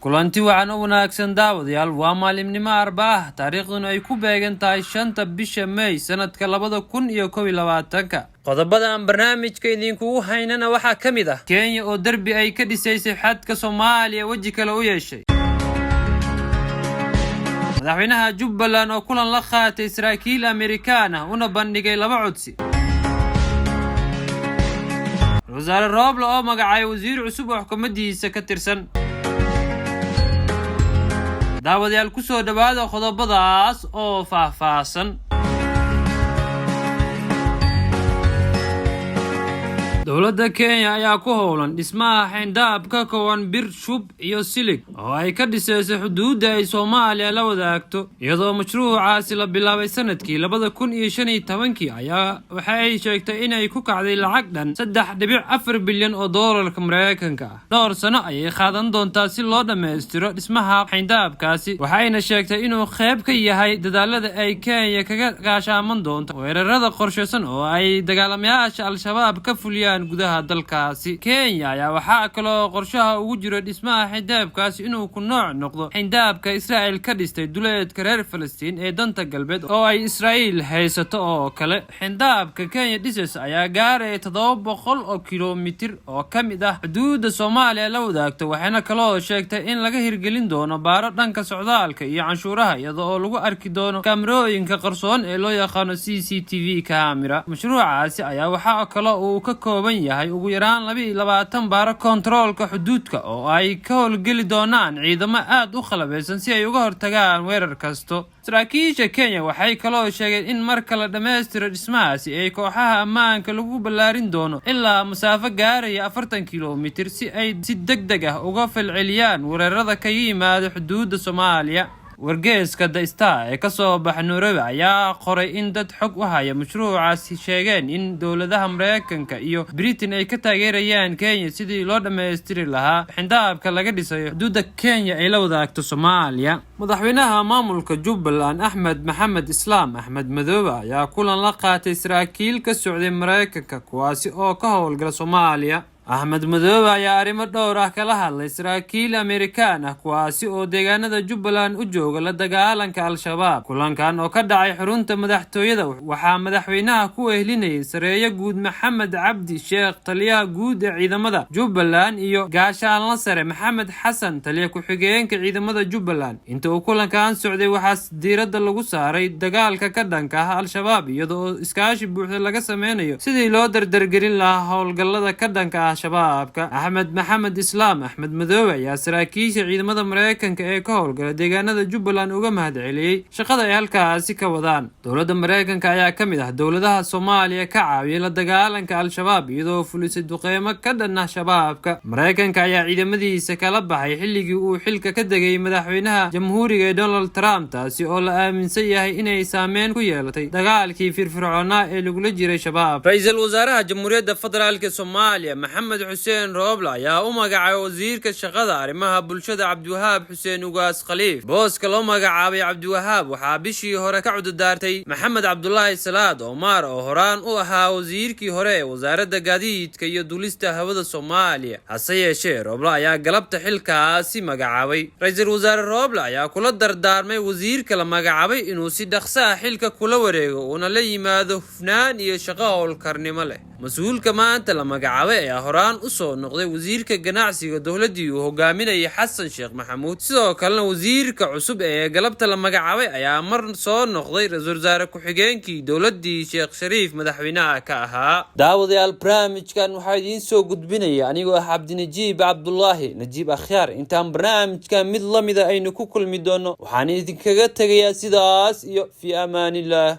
kulanti waxaan u wanaagsan daawadayaal waa maalimnimo Arbaa taariikhduna ay ku beegan tahay 5 bisha May sanadka 2021 qodobada aan barnaamijka idinku haynana waxa kamid ah Kenya oo darbi ay ka dhisaysay xadka Soomaaliya waji kale u yeeshay madaxweynaha Jubbaland oo kulan la qaatay Israa'iil Amerikaan ah una bandhigay laba codsi وزارة الرابلة oo magacay wasiir cusub oo xukuumaddiisa ka tirsan daawadayaal ku soo dhawaada qodobadaas oo faahfaahsan dowladda Kenya ayaa ku howlan dhismaha xeyndaab ka kooban bir shub iyo silig oo ay ka dhisayso xuduudda ay Soomaaliya la wadaagto iyadoo mashruucaasi la bilaabay sanadkii 2015 ayaa waxa ay sheegtay in ay ku kacday lacag dhan 3.4 bilyan oo doolarka Mareykanka ah dhowr sano ayay qaadan doontaa si loo dhameystiro dhismaha xeyndaabkaasi waxayna sheegtay inuu qayb ka yahay dadaalada ay Kenya kaga gaashaaman doonto weerarada qorsheysan oo ay dagaalamayaasha Al-Shabaab ka fuliyaan gudaha dalkaasi Kenya ayaa waxa kale oo qorshaha ugu jiro dhismaha xeyndaabkaasi inuu ku nooc noqdo xeyndaabka Israa'iil ka dhistay duleedka reer Falastiin ee danta galbeed oo ay Israa'iil haysato oo kale xeyndaabka Kenya dhisay ayaa gaaray 700 oo kiiloomitir oo kamid ah xuduudda Soomaaliya la wadaagto waxayna kale oo sheegtay in laga hirgelin doono baaro dhanka socdaalka iyo canshuuraha iyadoo lagu arki doono kaamirooyinka qarsoon ee loo yaqaan CCTV camera mashruucaasi ayaa waxa kale oo ka kooban yahay ugu yaraan 22 baaro kontaroolka xuduudka oo ay ka howlgeli doonaan ciidamo aad u qalabeysan si ay uga hortagaan weerar kasto saraakiisha Kenya waxay kaloo sheegeen in marka la dhameystiro dhismahaasi ay kooxaha ammaanka lagu ballaarin doono ilaa masaafo gaaraya 40 kiiloomitir si ay si degdeg ah uga falceliyaan weerarada ka yimaada xuduudda Soomaaliya wargeyska The Star ee ka soo baxay Nairobi ayaa qoray in dad xog u haya mashruucaasi sheegeen in dowladaha Mareykanka iyo Britain ay ka taageerayaan Kenya sidii loo dhameystiri lahaa xeyndaabka laga dhisayo xuduudda Kenya ay la wadaagto Soomaaliya madaxweynaha maamulka Jubbaland Axmed Maxamed Islaam Axmed Madoobe ayaa kulan la qaatay Israa'iil ka socday Mareykanka kuwaasi oo ka howlgala Soomaaliya Ahmed Madoobe ayaa arrimo dhowr ah kala hadlay Israa'iil Amerikaan ah kuwaasi oo deegaanada Jubbaland u jooga la dagaalanka Al-Shabaab kulankan oo ka dhacay xarunta madaxtooyada waxaa madaxweynaha ku wehelinayay sareeyo guud Maxamed Cabdi Sheekh taliyaha guud ee ciidamada Jubbaland iyo gaashaanle sare Maxamed Xasan taliyaha ku-xigeenka ciidamada Jubbaland inta uu kulankan socday waxaa diiradda lagu saaray dagaalka ka dhanka ah Al-Shabaab iyadoo iskaashi buuxda laga sameynayo sidii loo dardargelin lahaa howlgallada ka dhanka ah shabaabka Axmed Maxamed Islaam Axmed Madoobe ayaa saraakiisha ciidamada Mareykanka ee ka howlgala deegaanada Jubbaland uga mahadceliyay shaqada ay halkaasi ka wadaan dowladda Mareykanka ayaa kamid ah dowladaha Soomaaliya ka caawiyay la dagaalanka Al-Shabaab iyadoo fulisay duqeymo ka dhan ah shabaabka Mareykanka ayaa ciidamadiisa kala baxay xilligii uu xilka ka degay madaxweynaha jamhuuriga Donald Trump taasi oo la aaminsan yahay inay saameyn ku yeelatay dagaalkii firfircoonaa ee lagu jiray shabaab ra'iisul wasaaraha jamhuuriyadda federaalka Soomaaliya Maxamed Xuseen Roble ayaa u magacay wasiirka shaqada arrimaha bulshada Cabdiwahaab Xuseen Ugaas Khaliif booska loo magacaabay Cabdiwahaab waxaa bishii hore ka cududaartay Maxamed Cabdullaahi Salaad Omar oo horaan u ahaa wasiirkii hore ee wasaaradda gaadiidka iyo duulista hawada Soomaaliya hase yeeshee Roble ayaa galabta xilkaasi magacaabay ra'iisul wasaare Roble ayaa kula dardaarmay wasiirka la magacaabay inuu si dhaqso ah xilka kula wareego oo la yimaado hufnaan iyo shaqo howlkarnimo leh mas'uulka maanta la magacaabay ayaa horaan u soo noqday wasiirka ganacsiga dowladda uu hogaaminayay Xasan Sheekh Maxamuud sidoo kalena wasiirka cusub ee galabta la magacaabay ayaa mar soo noqday ra'iisul wasaare ku-xigeenkii dowladda Sheekh Shariif madaxweynaha ka ahaa daawadayaal barnaamijkan waxa idin soo gudbinaya anigoo ah Cabdinajiib Cabdullaahi Najiib Akhyaar intaan barnaamijkan mid lamida aynu ku kulmi doono waxaan idinkaga tagayaa sidaas iyo fi amaanillah